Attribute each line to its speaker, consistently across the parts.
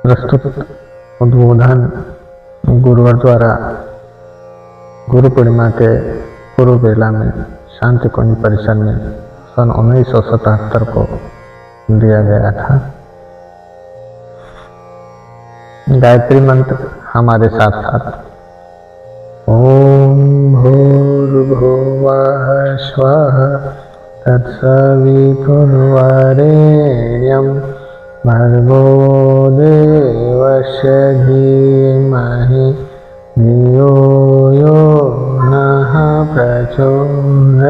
Speaker 1: प्रस्तुत उद्बोधन गुरुवर द्वारा गुरु पूर्णिमा के पूर्व बेला में शांति कुंज परिसर में सन 1977 को दिया गया था। गायत्री मंत्र हमारे साथ साथ ओम भूर्भुवः स्वः तत्सवितुर्वरेण्यं भर्गो देवस्य धीमहि धियो यो नः प्रचोदयात्।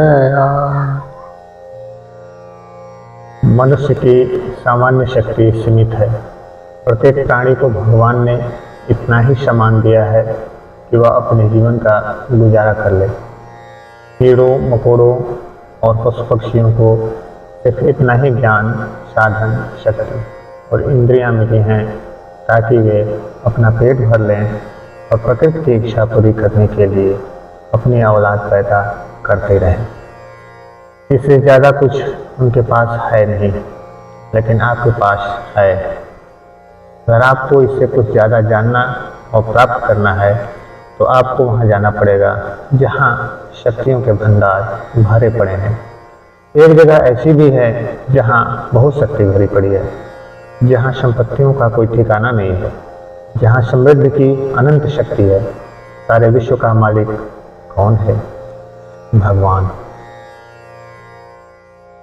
Speaker 1: मनुष्य की सामान्य शक्ति सीमित है। प्रत्येक प्राणी को भगवान ने इतना ही सम्मान दिया है कि वह अपने जीवन का गुजारा कर ले। कीड़ों मकोड़ों और पशु पक्षियों को सिर्फ इतना ही ज्ञान, साधन, शक्ति और इंद्रियां मिली हैं ताकि वे अपना पेट भर लें और प्रकृति की इच्छा पूरी करने के लिए अपनी औलाद पैदा करते रहें। इससे ज़्यादा कुछ उनके पास है नहीं, लेकिन आपके पास है। अगर आपको इससे कुछ ज़्यादा जानना और प्राप्त करना है तो आपको वहाँ जाना पड़ेगा जहाँ शक्तियों के भंडार भरे पड़े हैं। एक जगह ऐसी भी है जहाँ बहुत शक्ति भरी पड़ी है, जहाँ संपत्तियों का कोई ठिकाना नहीं है, जहाँ समृद्धि की अनंत शक्ति है। सारे विश्व का मालिक कौन है? भगवान।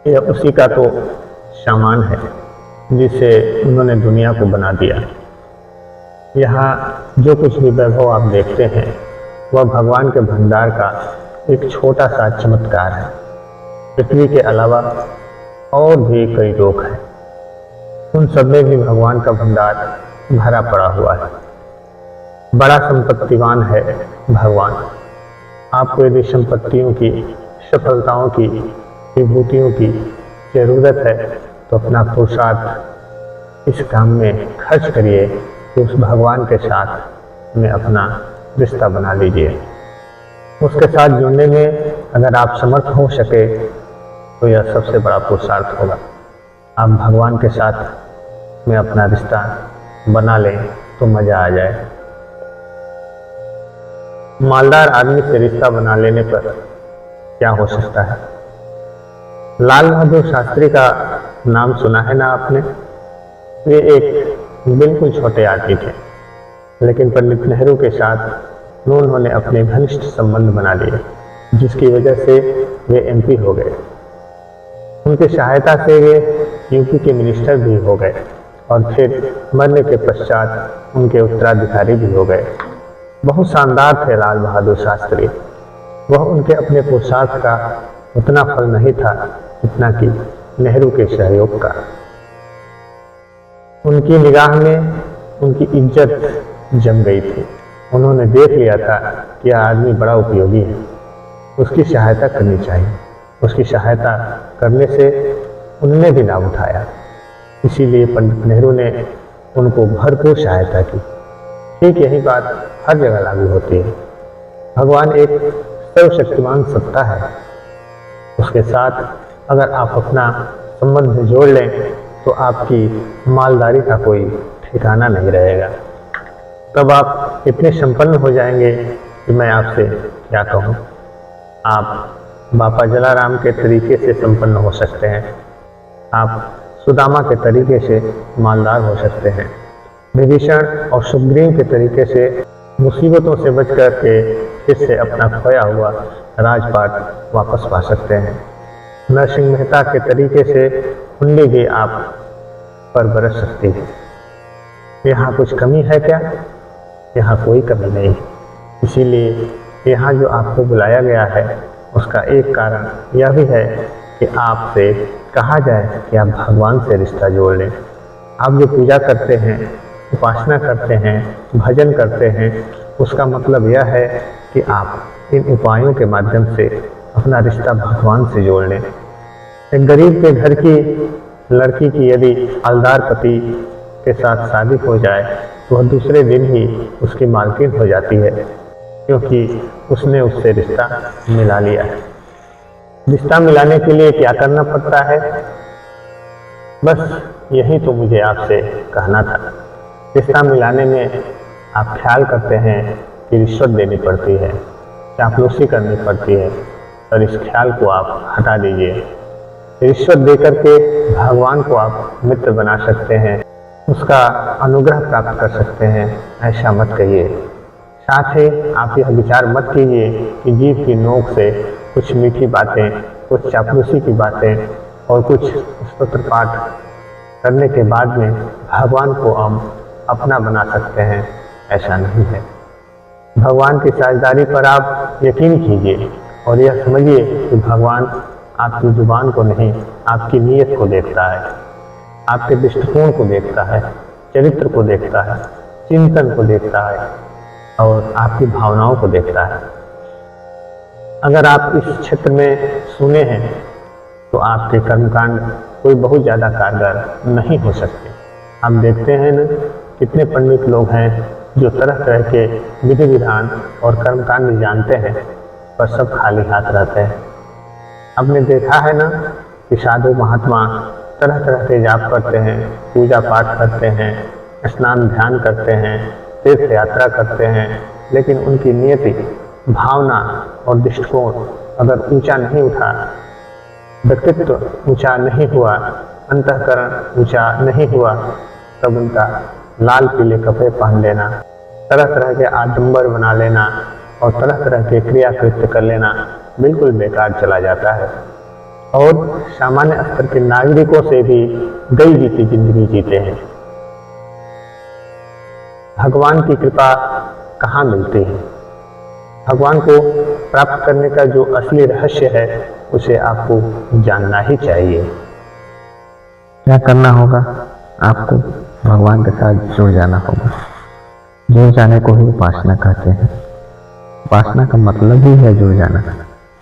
Speaker 1: यह उसी का तो सामान है जिसे उन्होंने दुनिया को बना दिया। यहाँ जो कुछ भी वैभव आप देखते हैं वह भगवान के भंडार का एक छोटा सा चमत्कार है। पृथ्वी के अलावा और भी कई लोक हैं, उन सब में भी भगवान का भंडार भरा पड़ा हुआ है। बड़ा संपत्तिवान है भगवान। आपको यदि संपत्तियों की, सफलताओं की, विभूतियों की जरूरत है तो अपना पुरुषार्थ इस काम में खर्च करिए कि उस भगवान के साथ में अपना रिश्ता बना लीजिए। उसके साथ जुड़ने में अगर आप समर्थ हो सके तो यह सबसे बड़ा पुरुषार्थ होगा। आप भगवान के साथ में अपना रिश्ता बना लें तो मजा आ जाए। मालदार आदमी से रिश्ता बना लेने पर क्या हो सकता है? लाल बहादुर शास्त्री का नाम सुना है ना आपने? वे एक बिल्कुल छोटे आदमी थे, लेकिन पंडित नेहरू के साथ उन्होंने अपने घनिष्ठ संबंध बना लिए, जिसकी वजह से वे एमपी हो गए। उनकी सहायता से वे यूपी के मिनिस्टर भी हो गए और फिर मरने के पश्चात उनके उत्तराधिकारी भी हो गए। बहुत शानदार थे लाल बहादुर शास्त्री। वह उनके अपने पुरुषार्थ का उतना फल नहीं था जितना कि नेहरू के सहयोग का। उनकी निगाह में उनकी इज्जत जम गई थी। उन्होंने देख लिया था कि यह आदमी बड़ा उपयोगी है, उसकी सहायता करनी चाहिए। उसकी सहायता करने से उन्होंने भी लाभ उठाया, इसीलिए पंडित नेहरू ने उनको भरपूर सहायता की। ठीक यही बात हर जगह लागू होती है। भगवान एक सर्वशक्तिमान सत्ता है, उसके साथ अगर आप अपना संबंध जोड़ लें तो आपकी मालदारी का कोई ठिकाना नहीं रहेगा। तब आप इतने संपन्न हो जाएंगे कि मैं आपसे क्या कहूँ। आप बापा जलाराम के तरीके से संपन्न हो सकते हैं, आप सुदामा के तरीके से मालदार हो सकते हैं, विभीषण और सुग्रीव के तरीके से मुसीबतों से बच कर के फिर से अपना खोया हुआ राजपाट वापस पा सकते हैं। नरसिंह मेहता के तरीके से कुंडली भी आप पर बरस सकती है। यहाँ कुछ कमी है क्या? यहाँ कोई कमी नहीं। इसीलिए यहाँ जो आपको बुलाया गया है उसका एक कारण यह भी है कि आपसे कहा जाए कि आप भगवान से रिश्ता जोड़ लें। आप जो पूजा करते हैं, उपासना करते हैं, भजन करते हैं, उसका मतलब यह है कि आप इन उपायों के माध्यम से अपना रिश्ता भगवान से जोड़ लें। एक गरीब के घर की लड़की की यदि हलदार पति के साथ शादी हो जाए तो वह दूसरे दिन ही उसकी मालकिन हो जाती है, क्योंकि उसने उससे रिश्ता मिला लिया है। रिश्ता मिलाने के लिए क्या करना पड़ता है? बस यही तो मुझे आपसे कहना था। रिश्ता मिलाने में आप ख्याल करते हैं कि रिश्वत देनी पड़ती है, चापलूसी करनी पड़ती है, और इस ख्याल को आप हटा दीजिए। रिश्वत देकर के भगवान को आप मित्र बना सकते हैं, उसका अनुग्रह प्राप्त कर सकते हैं, ऐसा मत कहिए। साथ ही आप यह विचार मत कीजिए कि जीभ की नोक से कुछ मीठी बातें, कुछ चापलूसी की बातें और कुछ स्तोत्र पाठ करने के बाद में भगवान को हम अपना बना सकते हैं, ऐसा नहीं है। भगवान की साझेदारी पर आप यकीन कीजिए और यह समझिए कि भगवान आपकी जुबान को नहीं, आपकी नीयत को देखता है, आपके दृष्टिकोण को देखता है, चरित्र को देखता है, चिंतन को देखता है और आपकी भावनाओं को देखता है। अगर आप इस क्षेत्र में सुने हैं तो आपके कर्मकांड कोई बहुत ज़्यादा कारगर नहीं हो सकते। हम देखते हैं न, कितने पंडित लोग हैं जो तरह तरह के विधि विधान और कर्मकांड जानते हैं, पर सब खाली हाथ रहते हैं। हमने देखा है ना कि साधु महात्मा तरह तरह के जाप करते हैं, पूजा पाठ करते हैं, स्नान ध्यान करते हैं, तीर्थ यात्रा करते हैं, लेकिन उनकी नियति, भावना और दृष्टिकोण अगर ऊंचा नहीं उठा, व्यक्तित्व ऊंचा नहीं हुआ, अंतःकरण ऊंचा नहीं हुआ, तब उनका लाल पीले कपड़े पहन लेना, तरह तरह के आडंबर बना लेना और तरह तरह के क्रिया कृत्य कर लेना बिल्कुल बेकार चला जाता है और सामान्य स्तर के नागरिकों से भी गई बीती जिंदगी जीते हैं। भगवान की कृपा कहाँ मिलती है? भगवान को प्राप्त करने का जो असली रहस्य है उसे आपको जानना ही चाहिए।
Speaker 2: क्या करना होगा? आपको भगवान के साथ जुड़ जाना होगा। जुड़ जाने को ही उपासना कहते हैं। उपासना का मतलब ही है जुड़ जाना,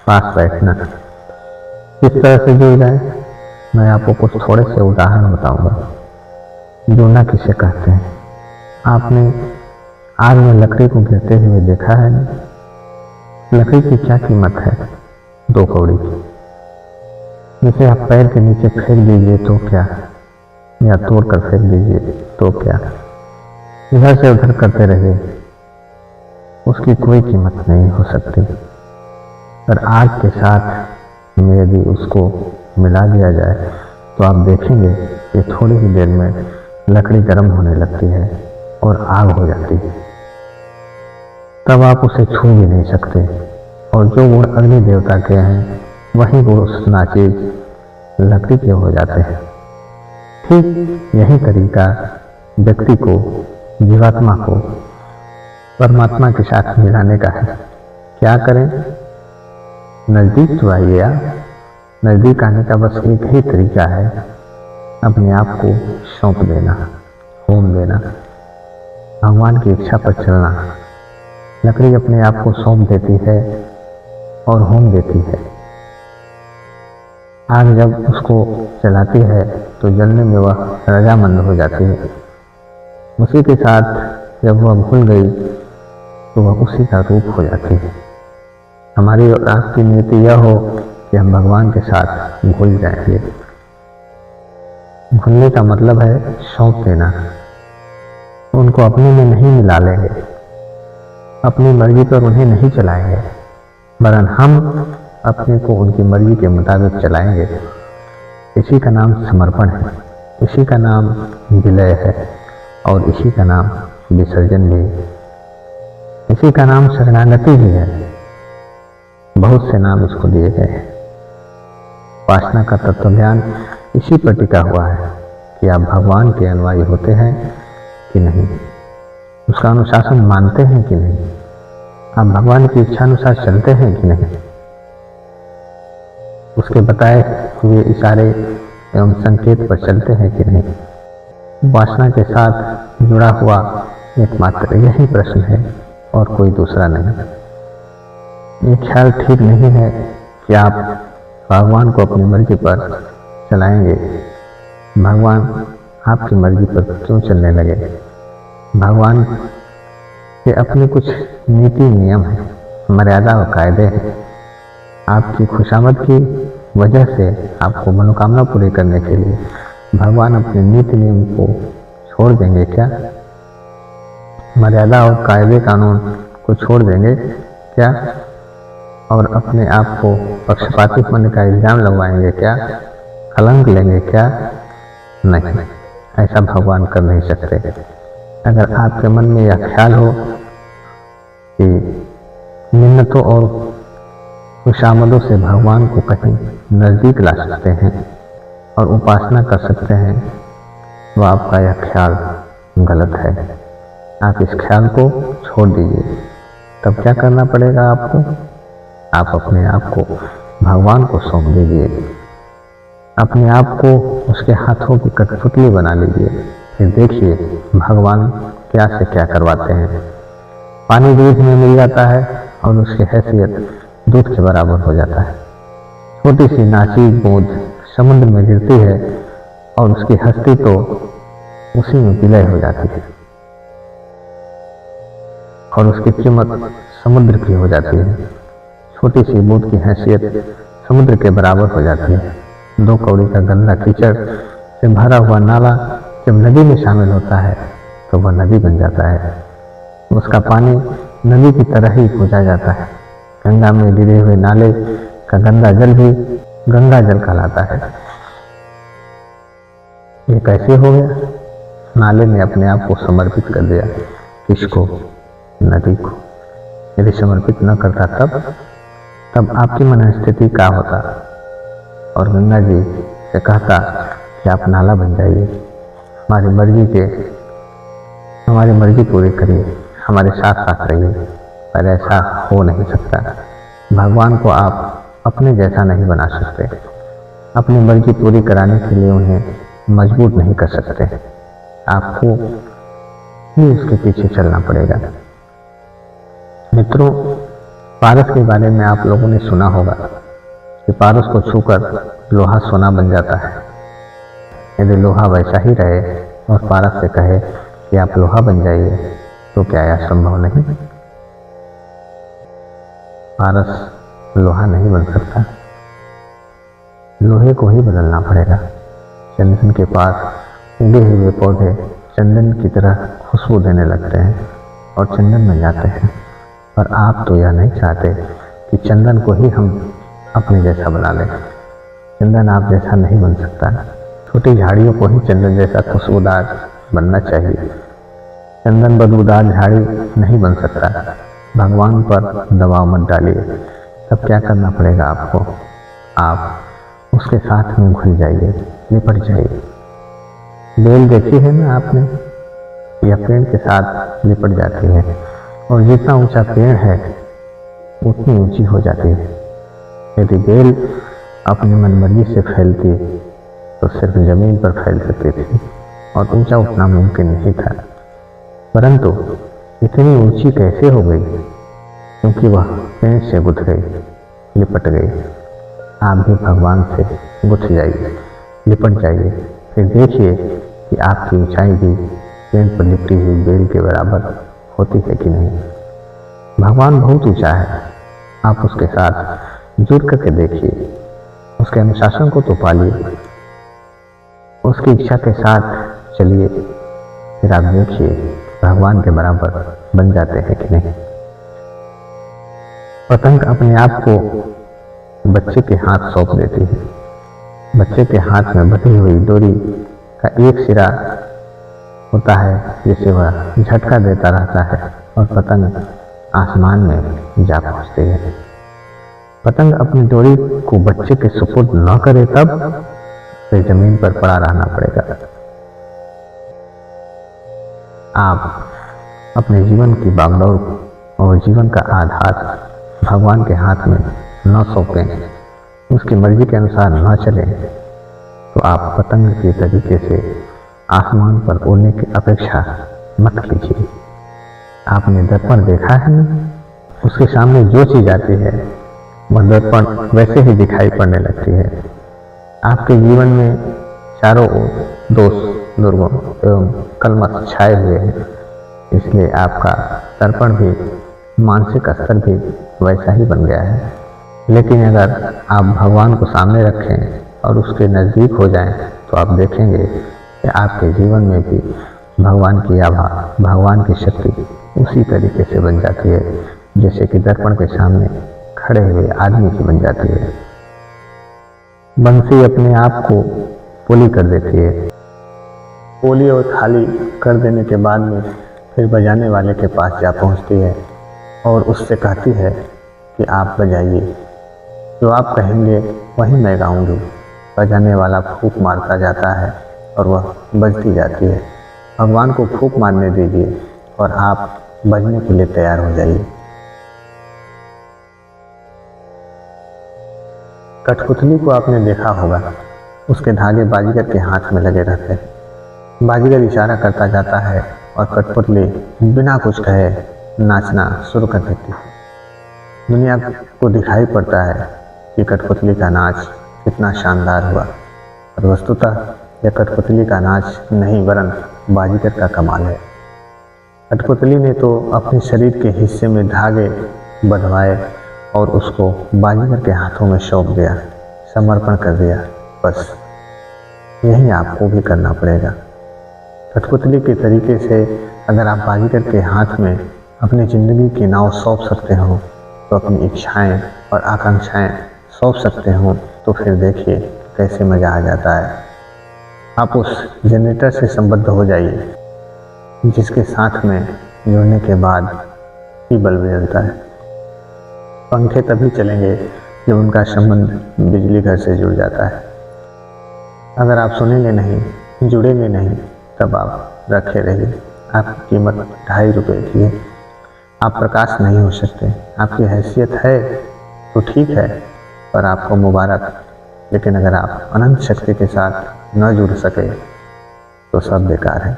Speaker 2: पास बैठना। किस तरह से जुड़ जाए, मैं आपको कुछ थोड़े से उदाहरण बताऊंगा। जुड़ना किसे कहते हैं? आपने आग में लकड़ी को गिरते हुए देखा है ना? लकड़ी की क्या कीमत है? 2 कौड़ी की। जिसे आप पैर के नीचे फेंक दीजिए तो क्या, या तोड़ कर फेंक दीजिए तो क्या, इधर से उधर करते रहिए, उसकी कोई कीमत नहीं हो सकती। पर आग के साथ में यदि उसको मिला दिया जाए तो आप देखेंगे कि थोड़ी ही देर में लकड़ी गर्म होने लगती है और आग हो जाती है। तब आप उसे छू भी नहीं सकते और जो गुण अग्नि देवता के हैं वही गुण उस नाचीज लकड़ी के हो जाते हैं। ठीक यही तरीका व्यक्ति को, जीवात्मा को परमात्मा के साथ मिलाने का है। क्या करें? नज़दीक तो आइए आप। नज़दीक आने का बस एक ही तरीका है, अपने आप को सौंप देना, होम देना, भगवान की इच्छा पर चलना। लकड़ी अपने आप को सौंप देती है और होम देती है। आग जब उसको जलाती है तो जलने में वह रजामंद हो जाती है। उसी के साथ जब वह भूल गई तो वह उसी का रूप हो जाती है। हमारी और आपकी नीति यह हो कि हम भगवान के साथ भूल जाएंगे। भूलने का मतलब है सौंप देना। उनको अपने में नहीं मिला लेंगे, अपनी मर्जी पर उन्हें नहीं चलाएंगे, वरन हम अपने को उनकी मर्जी के मुताबिक चलाएंगे। इसी का नाम समर्पण है, इसी का नाम विलय है और इसी का नाम विसर्जन भी है। इसी का नाम शरणागति भी है। बहुत से नाम इसको दिए गए हैं। उपासना का तत्व ज्ञान इसी पर टिका हुआ है कि आप भगवान के अनुयायी होते हैं कि नहीं, उसका अनुशासन मानते हैं कि नहीं, आप भगवान की इच्छा अनुसार चलते हैं कि नहीं, उसके बताए हुए इशारे एवं संकेत पर चलते हैं कि नहीं। उपासना के साथ जुड़ा हुआ एकमात्र यही प्रश्न है और कोई दूसरा नहीं। ये ख्याल ठीक नहीं है कि आप भगवान को अपनी मर्जी पर चलाएंगे। भगवान आपकी मर्जी पर क्यों चलने लगे? भगवान के अपने कुछ नीति नियम हैं, मर्यादा और कायदे हैं। आपकी खुशामद की वजह से आपको मनोकामना पूरी करने के लिए भगवान अपने नीति नियम को छोड़ देंगे क्या? मर्यादा और कायदे कानून को छोड़ देंगे क्या? और अपने आप को पक्षपाती होने का इल्ज़ाम लगवाएंगे क्या? कलंक लेंगे क्या? नहीं, ऐसा भगवान कर नहीं सकते। अगर आपके मन में यह ख्याल हो कि मिन्नतों और खुशामदों से भगवान को कहीं नज़दीक ला सकते हैं और उपासना कर सकते हैं, तो आपका यह ख्याल गलत है। आप इस ख्याल को छोड़ दीजिए। तब क्या करना पड़ेगा आपको? आप अपने आप को भगवान को सौंप दीजिए, अपने आप को उसके हाथों की कठपुतली बना लीजिए। फिर देखिए भगवान क्या से क्या करवाते हैं। पानी दूध में मिल जाता है और उसकी हैसियत दूध के बराबर हो जाता है। छोटी सी नाचीज बूंद समुद्र में गिरती है और उसकी हस्ती तो उसी में विलय हो जाती है और उसकी कीमत समुद्र की हो जाती है। छोटी सी बूंद की हैसियत समुद्र के बराबर हो जाती है। 2 कौड़ी का गंदा कीचड़ से भरा हुआ नाला जब नदी में शामिल होता है तो वह नदी बन जाता है। उसका पानी नदी की तरह ही पूजा जाता है। गंगा में गिरे हुए नाले का गंदा जल भी गंगा जल कहलाता है। ये कैसे हो गया? नाले ने अपने आप को समर्पित कर दिया। किसको? नदी को। यदि समर्पित न करता तब आपकी मन स्थिति क्या होता? और गंगा जी से कहता कि आप नाला बन जाइए, हमारी मर्जी पूरी करिए, हमारे साथ साथ रहिए। पर ऐसा हो नहीं सकता। भगवान को आप अपने जैसा नहीं बना सकते। अपनी मर्जी पूरी कराने के लिए उन्हें मजबूर नहीं कर सकते। आपको ही उसके पीछे चलना पड़ेगा। मित्रों, पारस के बारे में आप लोगों ने सुना होगा कि पारस को छूकर लोहा सोना बन जाता है। यदि लोहा वैसा ही रहे और पारस से कहे कि आप लोहा बन जाइए, तो क्या यह संभव नहीं? पारस लोहा नहीं बन सकता। लोहे को ही बदलना पड़ेगा। चंदन के पास उगे हुए पौधे चंदन की तरह खुशबू देने लगते हैं और चंदन बन जाते हैं। पर आप तो यह नहीं चाहते कि चंदन को ही हम अपने जैसा बना लें। चंदन आप जैसा नहीं बन सकता। छोटी झाड़ियों को ही चंदन जैसा खुशबूदार बनना चाहिए। चंदन बदबूदार झाड़ी नहीं बन सकता। भगवान पर दबाव मत डालिए। तब क्या करना पड़ेगा आपको? आप उसके साथ में घुल जाइए, लिपट जाइए। बेल देखी है ना आपने? यह पेड़ के साथ लिपट जाती है और जितना ऊंचा पेड़ है उतनी ऊंची हो जाती है। यदि बेल अपनी मनमर्जी से फैलती तो सिर्फ जमीन पर फैल सकती थी और ऊंचा उठना मुमकिन नहीं था। परंतु इतनी ऊंची कैसे हो गई? क्योंकि वह पेड़ से गुथ गई, लिपट गई। आप भी भगवान से गुथ जाइए, लिपट जाइए। फिर देखिए कि आपकी ऊंचाई भी पेड़ पर लिपटी हुई बेल के बराबर होती है कि नहीं। भगवान बहुत ऊंचा है। आप उसके साथ जुड़ करके देखिए। उसके अनुशासन को तो पालिए, उसकी इच्छा के साथ चलिए। फिर आप देखिए भगवान के बराबर बन जाते हैं कि नहीं। पतंग अपने आप को बच्चे के हाथ सौंप देती है। बच्चे के हाथ में बंधी हुई डोरी का एक सिरा होता है जिसे वह झटका देता रहता है और पतंग आसमान में जा पहुंचती है। पतंग अपनी डोरी को बच्चे के सुपुर्द न करे तब उसे जमीन पर पड़ा रहना पड़ेगा। आप अपने जीवन की बागडोर और जीवन का आधार भगवान के हाथ में न सौंपें, उसकी मर्जी के अनुसार न चलें, तो आप पतंग के तरीके से आसमान पर उड़ने की अपेक्षा मत कीजिए। आपने दर्पण देखा है ना? उसके सामने जो चीज आती है वह दर्पण वैसे ही दिखाई पड़ने लगती है। आपके जीवन में चारों ओर दोष, दुर्गुण एवं कलमश छाए हुए हैं। इसलिए आपका दर्पण भी, मानसिक स्तर भी वैसा ही बन गया है। लेकिन अगर आप भगवान को सामने रखें और उसके नज़दीक हो जाएं, तो आप देखेंगे कि आपके जीवन में भी भगवान की आभा, भगवान की शक्ति उसी तरीके से बन जाती है जैसे कि दर्पण के सामने खड़े हुए आदमी की बन जाती है। बंसी अपने आप को पोली कर देती है।
Speaker 1: पोली और खाली कर देने के बाद में फिर बजाने वाले के पास जा पहुंचती है और उससे कहती है कि आप बजाइए, जो आप कहेंगे वही मैं गाऊंगी। बजाने वाला फूंक मारता जाता है और वह बजती जाती है। भगवान को फूंक मारने दीजिए और आप बजने के लिए तैयार हो जाइए। कठपुतली को आपने देखा होगा, उसके धागे बाजीगर के हाथ में लगे रहते हैं। बाजीगर इशारा करता जाता है और कठपुतली बिना कुछ कहे नाचना शुरू कर देती है। दुनिया को दिखाई पड़ता है कि कठपुतली का नाच कितना शानदार हुआ, और वस्तुतः यह कठपुतली का नाच नहीं वरन बाजीगर का कमाल है। कठपुतली ने तो अपने शरीर के हिस्से में धागे बंधवाए और उसको बाजीगर के हाथों में सौंप दिया, समर्पण कर दिया। बस यही आपको भी करना पड़ेगा। कठपुतली के तरीके से अगर आप बाजीगर के हाथ में अपनी ज़िंदगी की नाव सौंप सकते हो, तो अपनी इच्छाएं और आकांक्षाएं सौंप सकते हो, तो फिर देखिए कैसे मज़ा आ जाता है। आप उस जनरेटर से संबद्ध हो जाइए जिसके साथ में जुड़ने के बाद ही बल्ब जलता है। पंखे तभी चलेंगे जब उनका संबंध बिजली घर से जुड़ जाता है। अगर आप सुनेंगे नहीं, जुड़ेंगे नहीं, तब आप रखे रहिए। आपकी कीमत 2.5 रुपये की है। आप प्रकाश नहीं हो सकते। आपकी हैसियत है तो ठीक है, पर आपको मुबारक। लेकिन अगर आप अनंत शक्ति के साथ न जुड़ सके तो सब बेकार है।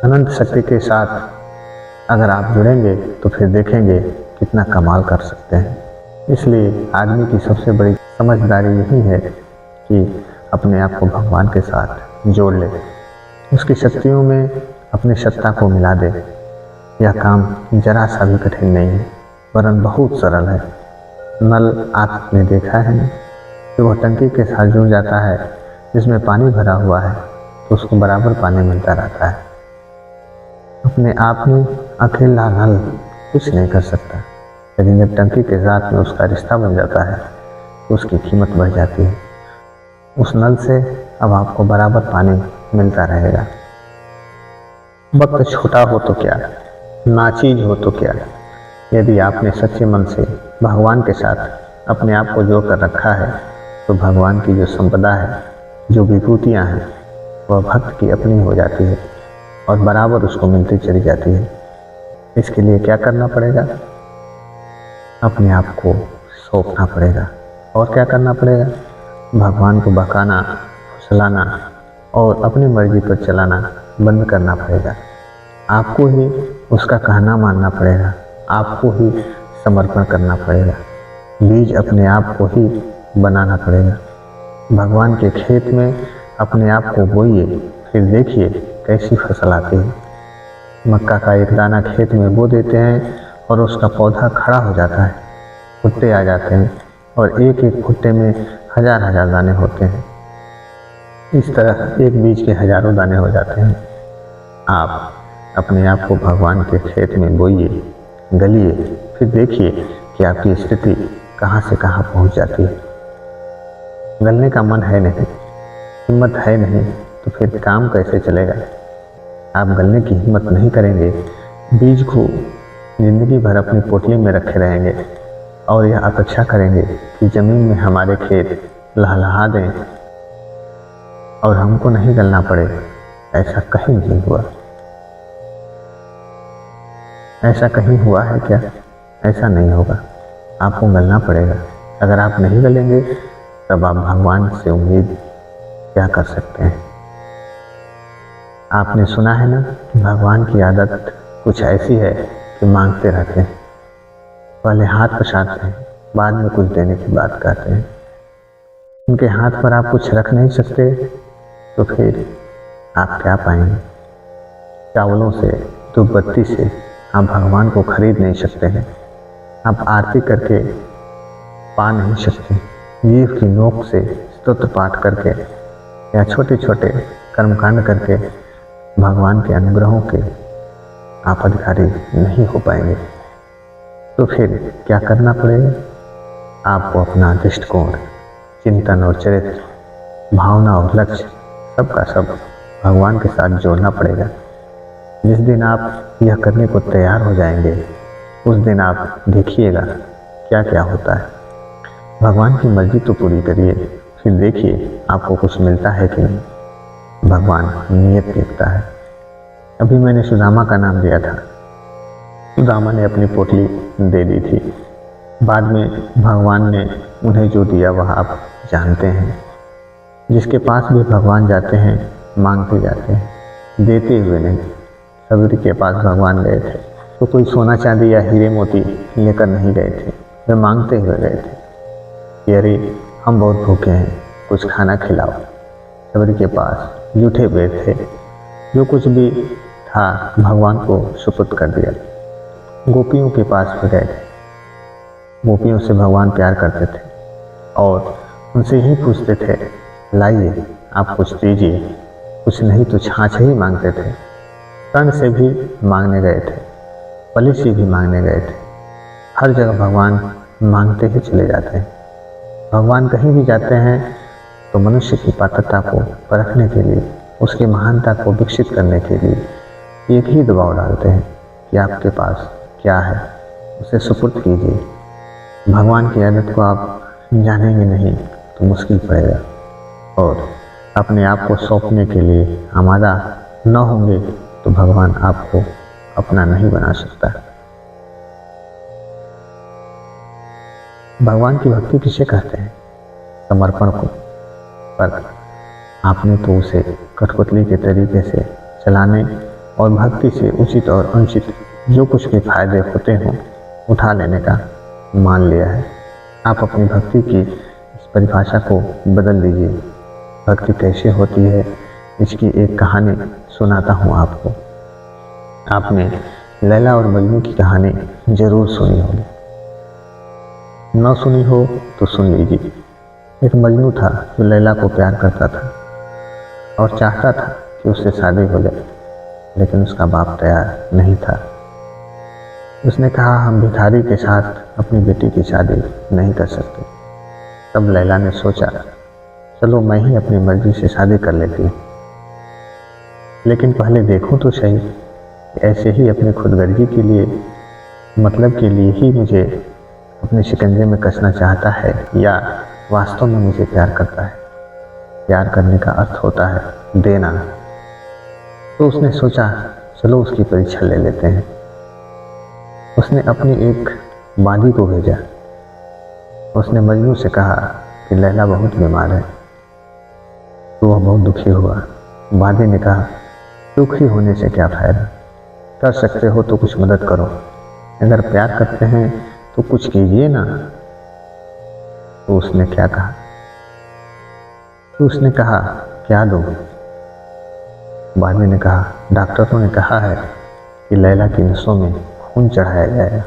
Speaker 1: अनंत शक्ति के साथ अगर आप जुड़ेंगे तो फिर देखेंगे कितना कमाल कर सकते हैं। इसलिए आदमी की सबसे बड़ी समझदारी यही है कि अपने आप को भगवान के साथ जोड़ ले, उसकी शक्तियों में अपनी सत्ता को मिला दे। यह काम जरा सा भी कठिन नहीं है, वरन बहुत सरल है। नल आपने देखा है ना, कि वह टंकी के साथ जुड़ जाता है जिसमें पानी भरा हुआ है, तो उसको बराबर पानी मिलता रहता है। अपने आप में अकेला नल कुछ नहीं कर सकता, लेकिन जब टंकी के साथ में उसका रिश्ता बन जाता है तो उसकी कीमत बढ़ जाती है। उस नल से अब आपको बराबर पानी मिलता रहेगा। वक्त छोटा हो तो क्या, नाचीज हो तो क्या, यदि आपने सच्चे मन से भगवान के साथ अपने आप को जोड़ कर रखा है, तो भगवान की जो संपदा है, जो विभूतियाँ हैं, वह भक्त की अपनी हो जाती है और बराबर उसको मिलती चली जाती है। इसके लिए क्या करना पड़ेगा? अपने आप को सौंपना पड़ेगा। और क्या करना पड़ेगा? भगवान को बहकाना, फुसलाना और अपनी मर्जी पर चलाना बंद करना पड़ेगा। आपको ही उसका कहना मानना पड़ेगा, आपको ही समर्पण करना पड़ेगा। बीज अपने आप को ही बनाना पड़ेगा। भगवान के खेत में अपने आप को बोइए, फिर देखिए कैसी फसल आती है। मक्का का एक दाना खेत में बो देते हैं और उसका पौधा खड़ा हो जाता है, भुट्टे आ जाते हैं और एक एक भुट्टे में 1000-1000 दाने होते हैं। इस तरह एक बीज के हजारों दाने हो जाते हैं। आप अपने आप को भगवान के खेत में बोइए, गलिए, फिर देखिए कि आपकी स्थिति कहाँ से कहाँ पहुँच जाती है। गलने का मन है नहीं, हिम्मत है नहीं, तो फिर काम कैसे चलेगा? आप गलने की हिम्मत नहीं करेंगे, बीज को जिंदगी भर अपनी पोटली में रखे रहेंगे और यह अपेक्षा करेंगे कि ज़मीन में हमारे खेत लहलहा दें और हमको नहीं गलना पड़े। ऐसा कहीं नहीं हुआ। ऐसा कहीं हुआ है क्या? ऐसा नहीं होगा। आपको गलना पड़ेगा। अगर आप नहीं गलेंगे तब आप भगवान से उम्मीद क्या कर सकते हैं? आपने सुना है ना कि भगवान की आदत कुछ ऐसी है कि मांगते रहते हैं, पहले हाथ पछाड़ते हैं, बाद में कुछ देने की बात करते हैं। उनके हाथ पर आप कुछ रख नहीं सकते तो फिर आप क्या पाएंगे? चावलों से, धूपबत्ती से आप भगवान को खरीद नहीं सकते हैं। आप आरती करके पा नहीं सकते। जीव की नोक से स्तोत्र पाठ करके या छोटे छोटे कर्मकांड करके
Speaker 2: भगवान के अनुग्रहों के आप अधिकारी नहीं हो पाएंगे, तो फिर क्या करना पड़ेगा? आपको अपना दृष्टिकोण, चिंतन और चरित्र, भावना और लक्ष्य सबका सब भगवान के साथ जोड़ना पड़ेगा। जिस दिन आप यह करने को तैयार हो जाएंगे, उस दिन आप देखिएगा क्या क्या होता है। भगवान की मर्जी तो पूरी करिए, फिर देखिए आपको कुछ मिलता है कि नहीं। भगवान नियत देखता है। अभी मैंने सुदामा का नाम दिया था। सुदामा ने अपनी पोटली दे दी थी। बाद में भगवान ने उन्हें जो दिया वह आप जानते हैं। जिसके पास भी भगवान जाते हैं मांगते जाते हैं, देते हुए नहीं। सबरी के पास भगवान गए थे तो कोई सोना चांदी या हीरे मोती लेकर नहीं गए थे, वे मांगते हुए गए थे कि अरे हम बहुत भूखे हैं, कुछ खाना खिलाओ। सबरी के पास जूठे पेड़ थे, जो कुछ भी था भगवान को सुपुर्द कर दिया। गोपियों के पास भी गए थे। गोपियों से भगवान प्यार करते थे और उनसे ही पूछते थे, लाइए आप कुछ दीजिए। कुछ नहीं तो छाछ ही मांगते थे। कर्ण से भी मांगने गए थे, बलि से भी मांगने गए थे। हर जगह भगवान मांगते ही चले जाते हैं। भगवान कहीं भी जाते हैं तो मनुष्य की पात्रता को परखने के लिए, उसकी महानता को विकसित करने के लिए एक ही दबाव डालते हैं कि आपके पास क्या है, उसे सुपुर्द कीजिए। भगवान की आदत को आप जानेंगे नहीं तो मुश्किल पड़ेगा, और अपने आप को सौंपने के लिए आमादा न होंगे तो भगवान आपको अपना नहीं बना सकता। भगवान की भक्ति किसे कहते हैं? समर्पण को। पर आपने तो उसे कठपुतली के तरीके से चलाने और भक्ति से उचित और अनुचित जो कुछ भी फायदे होते हों उठा लेने का मान लिया है। आप अपनी भक्ति की इस परिभाषा को बदल दीजिए। भक्ति कैसे होती है इसकी एक कहानी सुनाता हूँ आपको। आपने लैला और मजनू की कहानी जरूर सुनी होगी, न सुनी हो तो सुन लीजिए। एक मजनू था जो लैला को प्यार करता था और चाहता था कि उससे शादी हो जाए, लेकिन उसका बाप तैयार नहीं था। उसने कहा, हम भिखारी के साथ अपनी बेटी की शादी नहीं कर सकते। तब लैला ने सोचा, चलो मैं ही अपनी मर्जी से शादी कर लेती हूँ, लेकिन पहले देखूं तो सही, ऐसे ही अपनी खुदगर्जी के लिए, मतलब के लिए ही मुझे अपने शिकंजे में कसना चाहता है या वास्तव में मुझे प्यार करता है। प्यार करने का अर्थ होता है देना। तो उसने सोचा, चलो उसकी परीक्षा ले लेते हैं। उसने अपनी एक बांदी को भेजा। उसने मजनू से कहा कि लैला बहुत बीमार है। तो वह बहुत दुखी हुआ। बांदी ने कहा, दुखी होने से क्या फायदा, कर सकते हो तो कुछ मदद करो, अगर प्यार करते हैं तो कुछ कीजिए ना। तो उसने क्या कहा? तो उसने कहा, क्या दो? बांदी ने कहा, डॉक्टरों ने कहा है कि लैला की नसों में खून चढ़ाया जाएगा,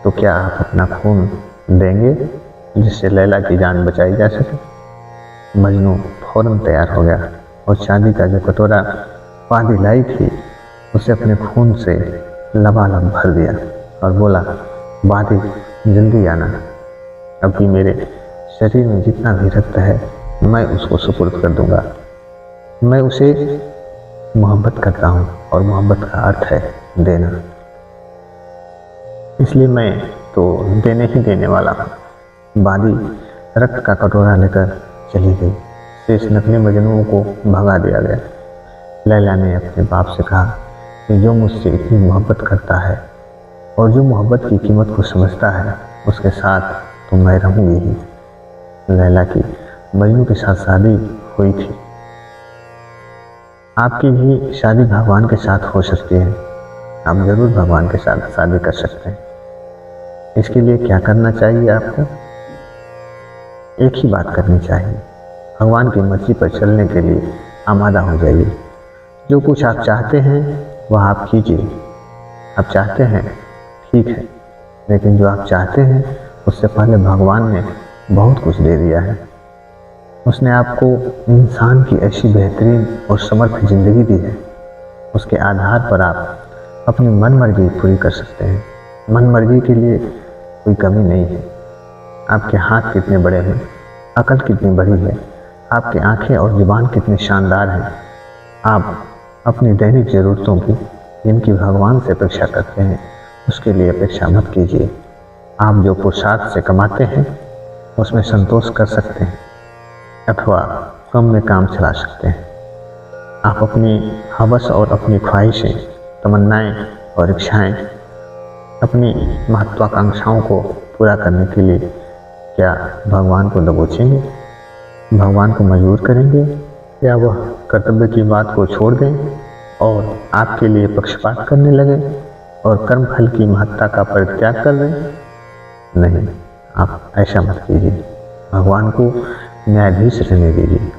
Speaker 2: तो क्या आप अपना खून देंगे जिससे लैला की जान बचाई जा सके? मजनू फौरन तैयार हो गया और चांदी का जो कटोरा बांदी लाई थी उसे अपने खून से लबालब भर दिया और बोला, बांदी जल्दी आना, अभी मेरे शरीर में जितना भी रक्त है मैं उसको सुपुर्द कर दूंगा। मैं उसे मोहब्बत करता हूँ और मोहब्बत का अर्थ है देना, इसलिए मैं तो देने ही देने वाला हूँ। बांदी रक्त का कटोरा लेकर चली गई। शेष नकली मजनुओं को भगा दिया गया। लैला ने अपने बाप से कहा कि जो मुझसे इतनी मोहब्बत करता है और जो मोहब्बत की कीमत को समझता है उसके साथ तो मैं रहूँगी ही। लैला की मजनू के साथ शादी हुई थी। आपकी भी शादी भगवान के साथ हो सकती है। आप जरूर भगवान के साथ शादी कर सकते हैं। इसके लिए क्या करना चाहिए आपको? एक ही बात करनी चाहिए, भगवान की मर्जी पर चलने के लिए आमादा हो जाइए। जो कुछ आप चाहते हैं वह आप कीजिए। आप चाहते हैं ठीक है, लेकिन जो आप चाहते हैं उससे पहले भगवान ने बहुत कुछ दे दिया है। उसने आपको इंसान की ऐसी बेहतरीन और समर्थ जिंदगी दी है उसके आधार पर आप अपनी मन मर्जी पूरी कर सकते हैं। मन मर्जी के लिए कोई कमी नहीं है। आपके हाथ कितने बड़े हैं, अकल कितनी बड़ी है, आपकी आंखें और जुबान कितनी शानदार हैं। आप अपनी दैनिक ज़रूरतों की, जिनकी भगवान से अपेक्षा करते हैं, उसके लिए अपेक्षा मत कीजिए। आप जो पुरुषार्थ से कमाते हैं उसमें संतोष कर सकते हैं अथवा कम में काम चला सकते हैं। आप अपनी हवस और अपनी ख्वाहिशें, तमन्नाएं और इच्छाएं, अपनी महत्वाकांक्षाओं को पूरा करने के लिए क्या भगवान को दबोचेंगे, भगवान को मजबूर करेंगे, या वह कर्तव्य की बात को छोड़ दें और आपके लिए पक्षपात करने लगे और कर्म फल की महत्ता का परित्याग कर दें? नहीं, आप ऐसा मत कीजिए। भगवान को न्यायाधीश रहने दीजिए।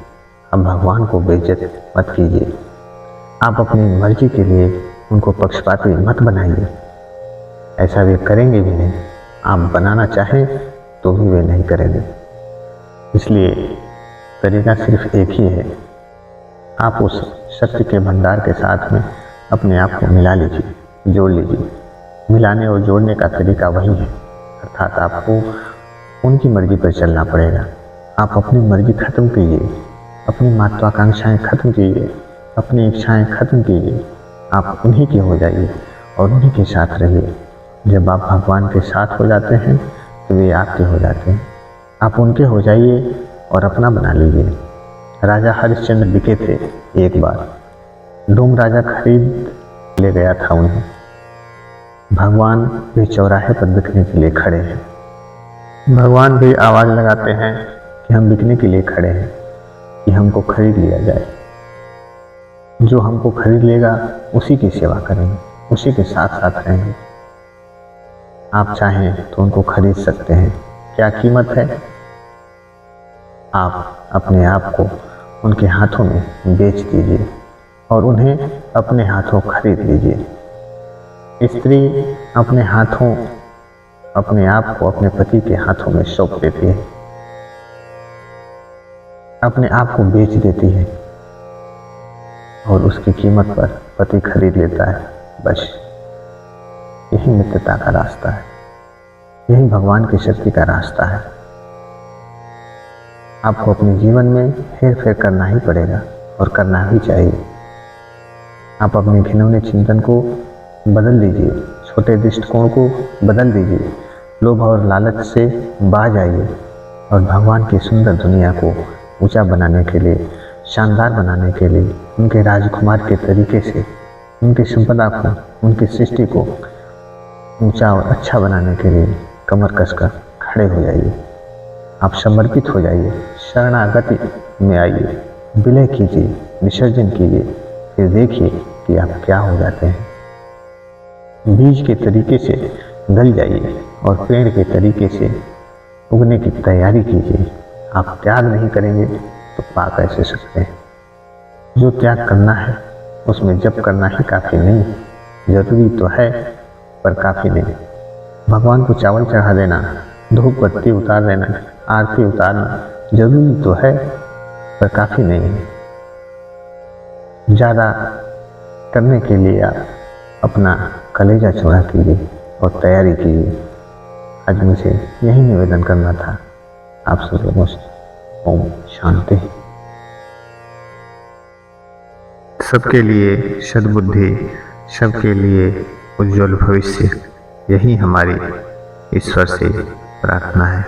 Speaker 2: आप भगवान को बेइज्जत मत कीजिए। आप अपनी मर्जी के लिए उनको पक्षपाती मत बनाइए। ऐसा वे करेंगे भी नहीं। आप बनाना चाहें तो भी वे नहीं करेंगे। इसलिए तरीका सिर्फ एक ही है। आप उस शक्ति के भंडार के साथ में अपने आप को मिला लीजिए, जोड़ लीजिए। मिलाने और जोड़ने का तरीका वही है, अर्थात आपको उनकी मर्जी पर चलना पड़ेगा। आप अपनी मर्जी खत्म कीजिए, अपनी महत्वाकांक्षाएं खत्म कीजिए, अपनी इच्छाएं खत्म कीजिए। आप उन्हीं के हो जाइए और उन्हीं के साथ रहिए। जब आप भगवान के साथ हो जाते हैं तो वे आपके हो जाते हैं। आप उनके हो जाइए और अपना बना लीजिए। राजा हरिश्चंद्र बिके थे एक बार। डूम राजा खरीद ले गया था उन्हें। भगवान भी चौराहे पर बिकने के लिए खड़े हैं। भगवान भी आवाज़ लगाते हैं कि हम बिकने के लिए खड़े हैं, कि हमको खरीद लिया जाए। जो हमको खरीद लेगा उसी की सेवा करेंगे, उसी के साथ साथ रहेंगे। आप चाहें तो उनको खरीद सकते हैं। क्या कीमत है? आप अपने आप को उनके हाथों में बेच दीजिए और उन्हें अपने हाथों खरीद लीजिए। स्त्री अपने हाथों, अपने आप को अपने पति के हाथों में सौंप देती है, अपने आप को बेच देती है और उसकी कीमत पर पति खरीद लेता है। बस यही मित्रता का रास्ता है, यही भगवान की शक्ति का रास्ता है। आपको अपने जीवन में हेर फेर करना ही पड़ेगा और करना भी चाहिए। आप अपने घिनौने चिंतन को बदल दीजिए, छोटे दृष्टिकोण को बदल दीजिए, लोभ और लालच से बाज आइए और भगवान की सुंदर दुनिया को ऊंचा बनाने के लिए, शानदार बनाने के लिए, उनके राजकुमार के तरीके से उनकी संपदा को, उनकी सृष्टि को ऊंचा और अच्छा बनाने के लिए कमर कसकर खड़े हो जाइए। आप समर्पित हो जाइए, शरणागति में आइए, विलय कीजिए, विसर्जन कीजिए, फिर देखिए कि आप क्या हो जाते हैं। बीज के तरीके से गल जाइए और पेड़ के तरीके से उगने की तैयारी कीजिए। आप त्याग नहीं करेंगे तो पा कैसे सकते हैं? जो त्याग करना है उसमें जप करना ही काफ़ी नहीं, जरूरी तो है पर काफ़ी नहीं। भगवान को चावल चढ़ा देना, धूप बत्ती उतार देना, आरती उतारना जरूरी तो है पर काफ़ी नहीं है। ज़्यादा करने के लिए आप अपना कलेजा चौड़ा कीजिए और तैयारी कीजिए। आज मुझे यही निवेदन करना था आप सब लोगों से। ओम शांति। सबके लिए सद्बुद्धि, सबके लिए उज्जवल भविष्य, यही हमारी ईश्वर से प्रार्थना है।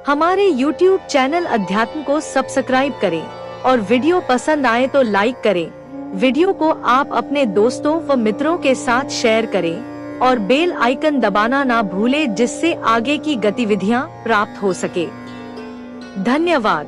Speaker 3: हमारे YouTube चैनल अध्यात्म को सब्सक्राइब करें और वीडियो पसंद आए तो लाइक करें। वीडियो को आप अपने दोस्तों व मित्रों के साथ शेयर करें और बेल आइकन दबाना ना भूलें, जिससे आगे की गतिविधियां प्राप्त हो सके। धन्यवाद।